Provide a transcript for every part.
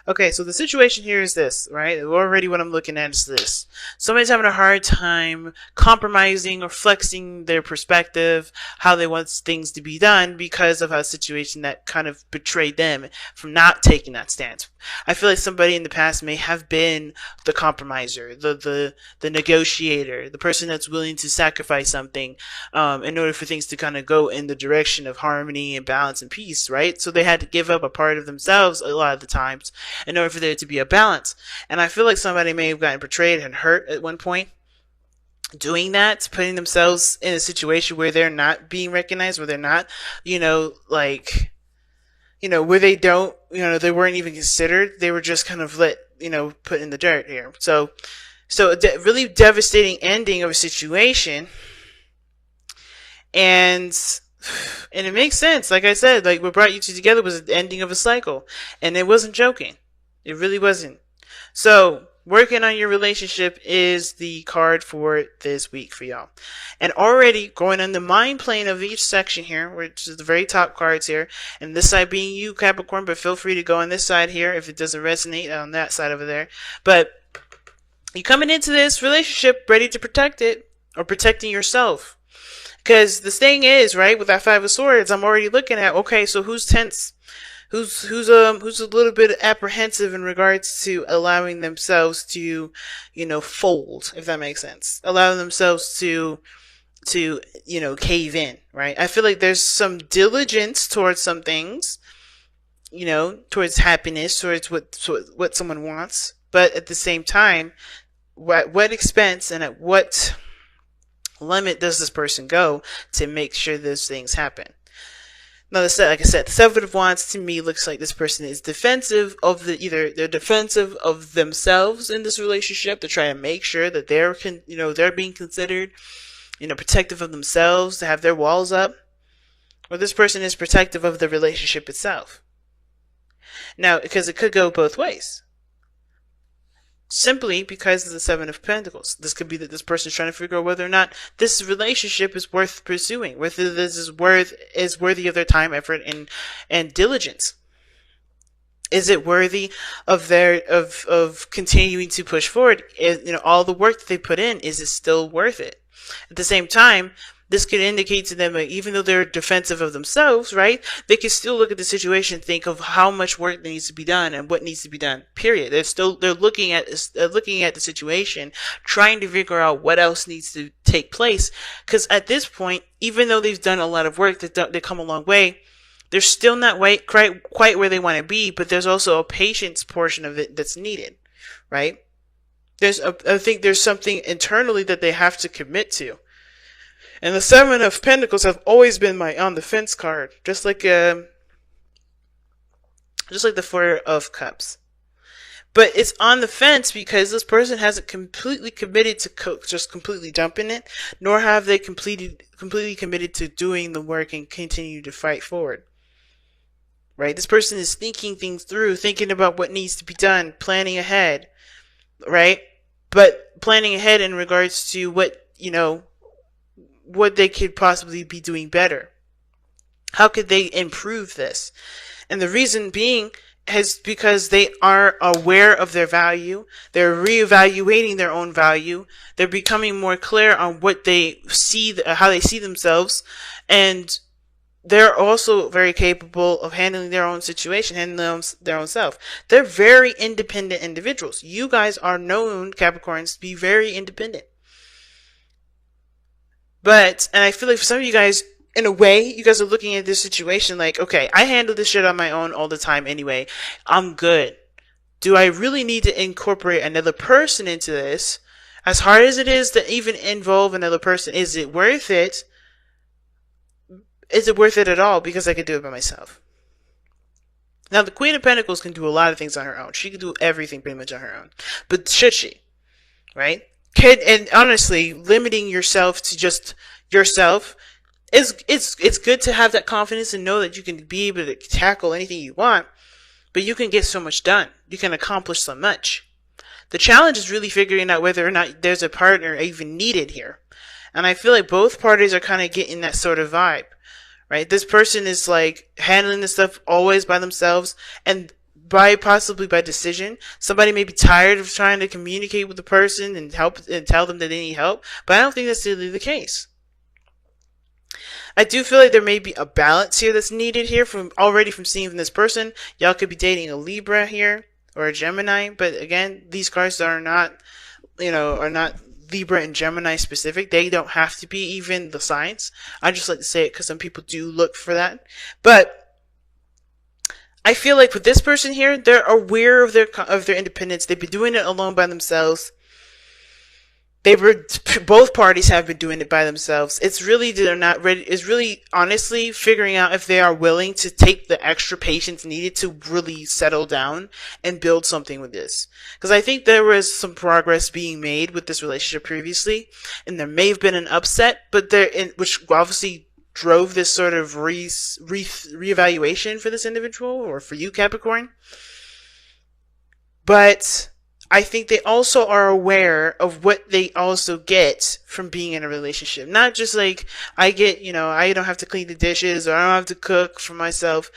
Okay, so the situation here is this, right? Already what I'm looking at is this. Somebody's having a hard time compromising or flexing their perspective, how they want things to be done because of a situation that kind of betrayed them from not taking that stance. I feel like somebody in the past may have been the compromiser, the negotiator, the person that's willing to sacrifice something in order for things to kind of go in the direction of harmony and balance and peace, right? So they had to give up a part of themselves a lot of the times in order for there to be a balance. And I feel like somebody may have gotten betrayed and hurt at one point doing that, putting themselves in a situation where they're not being recognized, where they're not, where they don't, they weren't even considered. They were just kind of put in the dirt here. So a really devastating ending of a situation. And it makes sense. Like I said, like what brought you two together was the ending of a cycle. And it wasn't joking. It really wasn't. So, working on your relationship is the card for this week for y'all. And already going on the mind plane of each section here, which is the very top cards here, and this side being you, Capricorn, but feel free to go on this side here if it doesn't resonate on that side over there. But you coming into this relationship ready to protect it, or protecting yourself. Because the thing is, right, with that Five of Swords, I'm already looking at, okay, so who's tense? Who's a little bit apprehensive in regards to allowing themselves to, fold, if that makes sense. Allowing themselves to cave in, right? I feel like there's some diligence towards some things, towards happiness, towards what someone wants. But at the same time, what expense and at what limit does this person go to make sure those things happen? Now, like I said, the Seven of Wands to me looks like this person is defensive of either they're defensive of themselves in this relationship. They're trying to make sure that they're being considered, protective of themselves, to have their walls up, or this person is protective of the relationship itself. Now, because it could go both ways. Simply because of the Seven of Pentacles. This could be that this person is trying to figure out whether or not this relationship is worth pursuing, whether this is worthy of their time, effort, and diligence. Is it worthy of of continuing to push forward? All the work that they put in, is it still worth it? At the same time, this could indicate to them, even though they're defensive of themselves, right? They can still look at the situation, think of how much work needs to be done and what needs to be done. Period. They're looking at the situation, trying to figure out what else needs to take place. Because at this point, even though they've done a lot of work, they've come a long way, they're still not quite where they want to be. But there's also a patience portion of it that's needed, right? I think there's something internally that they have to commit to. And the Seven of Pentacles have always been my on the fence card, just like the Four of Cups. But it's on the fence because this person hasn't completely committed to just completely dumping it, nor have they completely committed to doing the work and continue to fight forward. Right? This person is thinking things through, thinking about what needs to be done, planning ahead, right? But planning ahead in regards to what they could possibly be doing better. How could they improve this? And the reason being is because they are aware of their value. They're reevaluating their own value. They're becoming more clear on what they see, how they see themselves. And they're also very capable of handling their own situation, handling their own self. They're very independent individuals. You guys are known, Capricorns, to be very independent. And I feel like for some of you guys, in a way, you guys are looking at this situation like, okay, I handle this shit on my own all the time anyway. I'm good. Do I really need to incorporate another person into this? As hard as it is to even involve another person, is it worth it? Is it worth it at all? Because I could do it by myself. Now, the Queen of Pentacles can do a lot of things on her own. She can do everything pretty much on her own. But should she? Right? And honestly, limiting yourself to just yourself it's good to have that confidence and know that you can be able to tackle anything you want, but you can get so much done. You can accomplish so much. The challenge is really figuring out whether or not there's a partner even needed here. And I feel like both parties are kind of getting that sort of vibe, right? This person is like handling this stuff always by themselves, and possibly by decision. Somebody may be tired of trying to communicate with the person and help and tell them that they need help, but I don't think that's really the case. I do feel like there may be a balance here that's needed here from seeing from this person. Y'all could be dating a Libra here or a Gemini, but again, these cards are not, are not Libra and Gemini specific. They don't have to be even the signs. I just like to say it because some people do look for that. But I feel like with this person here, they're aware of their independence. They've been doing it alone by themselves. Both parties have been doing it by themselves. It's really they're not ready. It's really honestly figuring out if they are willing to take the extra patience needed to really settle down and build something with this. Because I think there was some progress being made with this relationship previously, and there may have been an upset, which obviously drove this sort of reevaluation for this individual or for you, Capricorn. But I think they also are aware of what they also get from being in a relationship. Not just like, I get, I don't have to clean the dishes or I don't have to cook for myself.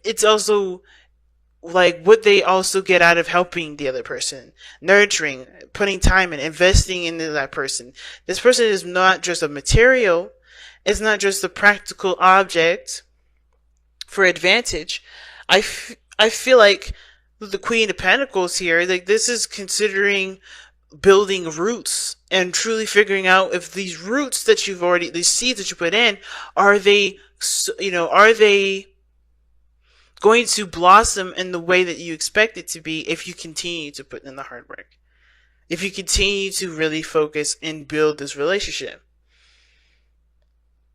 It's also like what they also get out of helping the other person, nurturing, putting time and investing into that person. This person is not just a material. It's not just a practical object for advantage. I feel like the Queen of Pentacles here, like this is considering building roots and truly figuring out if these roots that these seeds that you put in, are they going to blossom in the way that you expect it to be if you continue to put in the hard work, if you continue to really focus and build this relationship.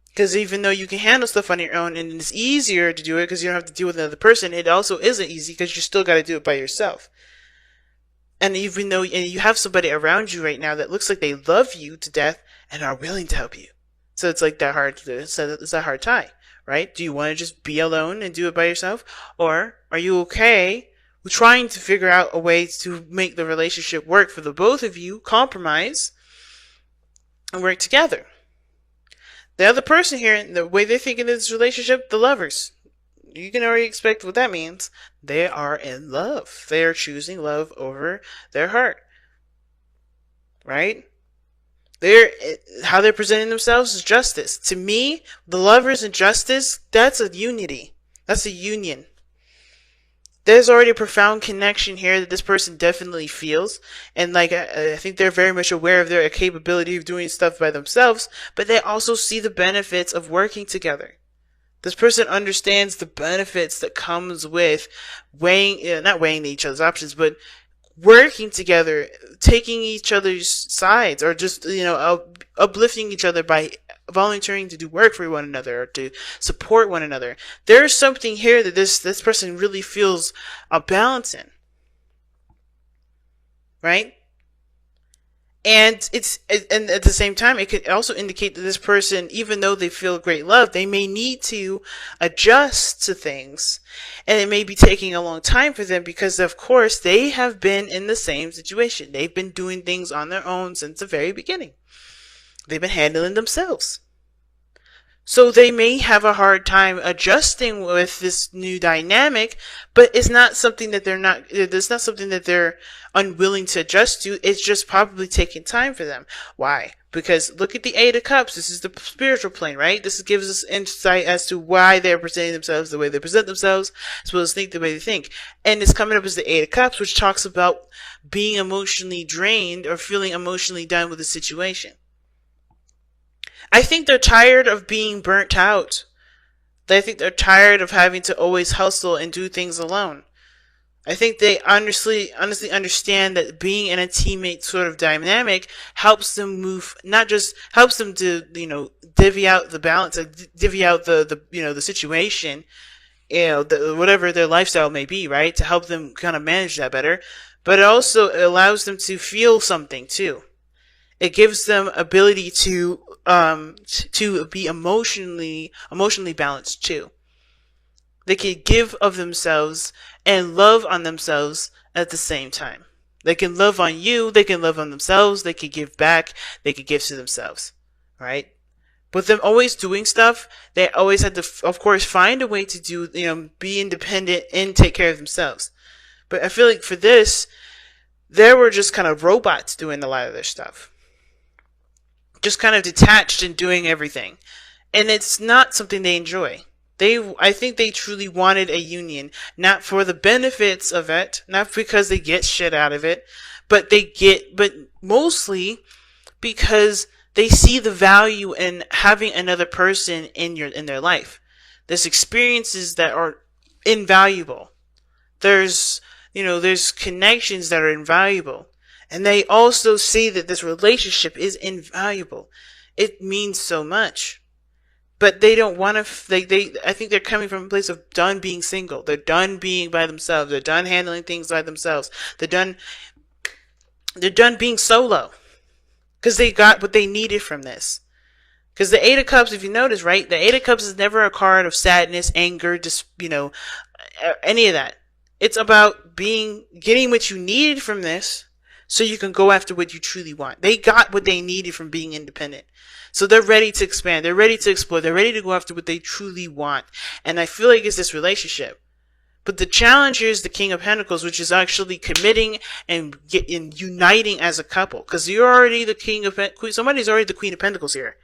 Because even though you can handle stuff on your own and it's easier to do it because you don't have to deal with another person, it also isn't easy because you still got to do it by yourself. And even though you have somebody around you right now that looks like they love you to death and are willing to help you. So it's like it's that hard tie, right? Do you want to just be alone and do it by yourself? Or are you okay with trying to figure out a way to make the relationship work for the both of you, compromise, and work together? The other person here, the way they're thinking of this relationship, the lovers, you can already expect what that means. They are in love. They are choosing love over their heart. Right? How they're presenting themselves is justice. To me, the lovers and justice, that's a unity. That's a union. There's already a profound connection here that this person definitely feels. And I think they're very much aware of their capability of doing stuff by themselves, but they also see the benefits of working together. This person understands the benefits that comes with not weighing each other's options, but working together, taking each other's sides, or just, uplifting each other by volunteering to do work for one another or to support one another. There's something here that this person really feels a balance in. Right? And and at the same time, it could also indicate that this person, even though they feel great love, they may need to adjust to things. And it may be taking a long time for them because, of course, they have been in the same situation. They've been doing things on their own since the very beginning. They've been handling themselves. So they may have a hard time adjusting with this new dynamic, but it's not something that they're unwilling to adjust to. It's just probably taking time for them. Why? Because look at the Eight of Cups. This is the spiritual plane, right? This gives us insight as to why they're presenting themselves the way they present themselves, as well as think the way they think. And it's coming up as the Eight of Cups, which talks about being emotionally drained or feeling emotionally done with the situation. I think they're tired of being burnt out. I think they're tired of having to always hustle and do things alone. I think they honestly understand that being in a teammate sort of dynamic helps them move, not just helps them to, divvy out the balance, divvy out the situation, whatever their lifestyle may be, right? To help them kind of manage that better. But it also allows them to feel something too. It gives them ability to be emotionally balanced too. They can give of themselves and love on themselves at the same time. They can love on you, they can love on themselves, they can give back, they can give to themselves. Right? With them always doing stuff, they always had to, of course, find a way to do, be independent and take care of themselves. But I feel like for this, they were just kind of robots doing a lot of their stuff. Just kind of detached and doing everything. And it's not something they enjoy. I think they truly wanted a union, not for the benefits of it, not because they get shit out of it, but mostly because they see the value in having another person in their life. There's experiences that are invaluable. There's connections that are invaluable. And they also see that this relationship is invaluable. It means so much. But they don't want to, I think they're coming from a place of done being single. They're done being by themselves. They're done handling things by themselves. They're done being solo. Because they got what they needed from this. Because the Eight of Cups, if you notice, right? The Eight of Cups is never a card of sadness, anger, just, any of that. It's about getting what you needed from this so you can go after what you truly want. They got what they needed from being independent. So they're ready to expand. They're ready to explore. They're ready to go after what they truly want. And I feel like it's this relationship. But the challenge here is the King of Pentacles, which is actually committing and uniting as a couple. Because you're already the King of Pentacles. Somebody's already the Queen of Pentacles here.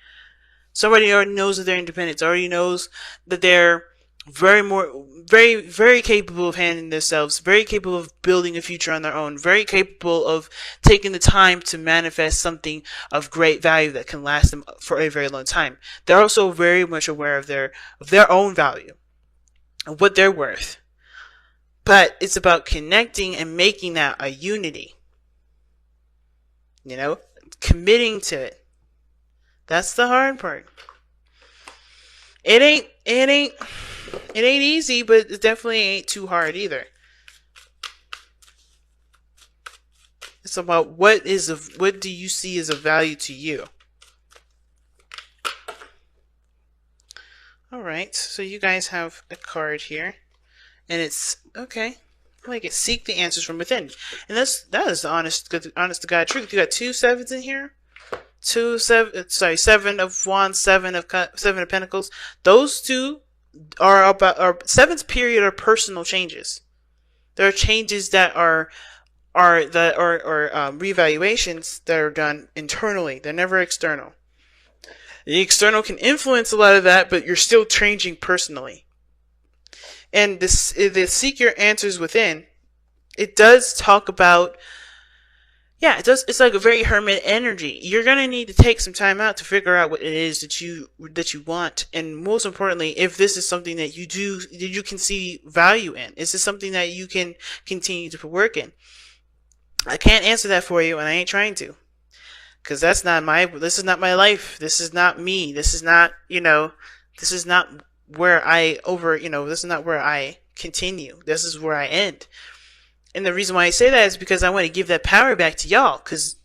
Somebody already knows that they're independent. Already knows that they're very, very capable of handling themselves, very capable of building a future on their own, very capable of taking the time to manifest something of great value that can last them for a very long time. They're also very much aware of their own value, of what they're worth. But it's about connecting and making that a unity. Committing to it. That's the hard part. It ain't easy, but it definitely ain't too hard either. It's about what do you see as a value to you? Alright, so you guys have a card here. And it's, okay, I like it. Seek the answers from within. And that is the honest to God truth. You got 2 sevens in here. 7 of Wands, 7 of Pentacles. Those two are seventh period are personal changes. There are changes that are reevaluations that are done internally. They're never external. The external can influence a lot of that, but you're still changing personally. And the seek your answers within, it does talk about, yeah, it does. It's like a very hermit energy. You're going to need to take some time out to figure out what it is that you want. And most importantly, if this is something that you can see value in. Is this something that you can continue to work in? I can't answer that for you, and I ain't trying to. Because this is not my life. This is not me. This is not, this is not where this is not where I continue. This is where I end. And the reason why I say that is because I want to give that power back to y'all. Because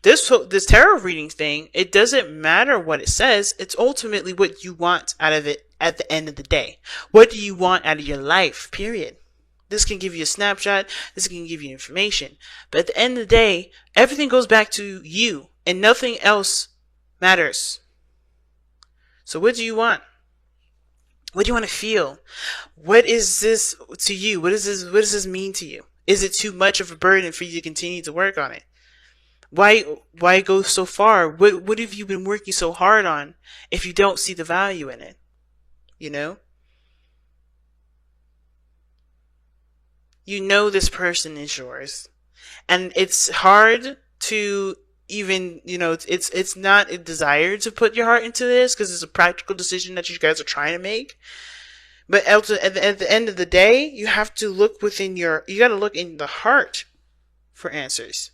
this tarot reading thing, it doesn't matter what it says. It's ultimately what you want out of it at the end of the day. What do you want out of your life, period? This can give you a snapshot. This can give you information. But at the end of the day, everything goes back to you. And nothing else matters. So what do you want? What do you want to feel? What is this to you? What does this mean to you? Is it too much of a burden for you to continue to work on it? Why go so far? What have you been working so hard on if you don't see the value in it? You know this person is yours. And it's hard to even, it's not a desire to put your heart into this because it's a practical decision that you guys are trying to make. But at the end of the day, you have to look you got to look in the heart for answers.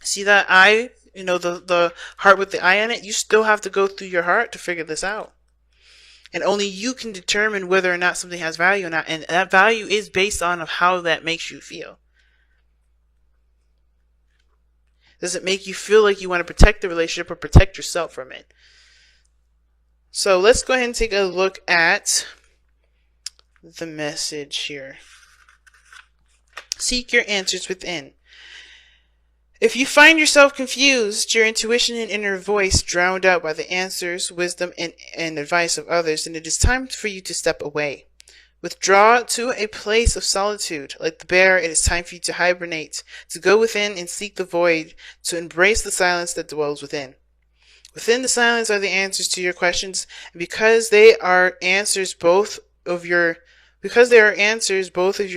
See that eye, the heart with the eye on it? You still have to go through your heart to figure this out. And only you can determine whether or not something has value or not. And that value is based on how that makes you feel. Does it make you feel like you want to protect the relationship or protect yourself from it? So let's go ahead and take a look at the message here. Seek your answers within. If you find yourself confused, your intuition and inner voice drowned out by the answers, wisdom, and advice of others, then it is time for you to step away. Withdraw to a place of solitude. Like the bear, it is time for you to hibernate, to go within and seek the void, to embrace the silence that dwells within. Within the silence are the answers to your questions, and because they are answers both of your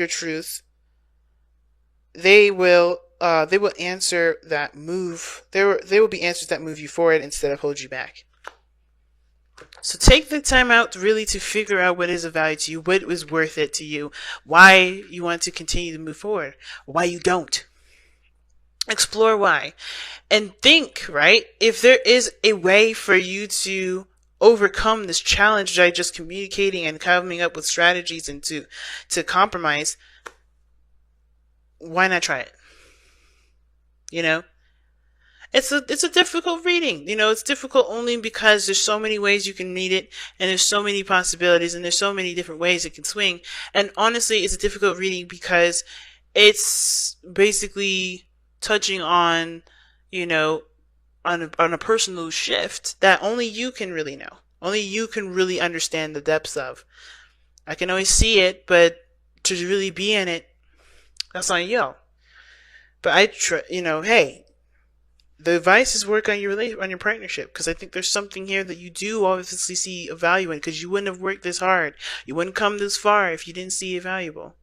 truth, they will answer that move. They will be answers that move you forward instead of hold you back. So take the time out to figure out what is of value to you, what is worth it to you, why you want to continue to move forward, why you don't. Explore why. And think, right? If there is a way for you to overcome this challenge by just communicating and coming up with strategies and to compromise, why not try it? You know? It's a difficult reading. It's difficult only because there's so many ways you can read it, and there's so many possibilities, and there's so many different ways it can swing. And honestly, it's a difficult reading because it's basically touching on, on a personal shift that only you can really know. Only you can really understand the depths of. I can always see it, but to really be in it, that's on you. But hey, the advice is work on your partnership, because I think there's something here that you do obviously see a value in, because you wouldn't have worked this hard. You wouldn't come this far if you didn't see it valuable.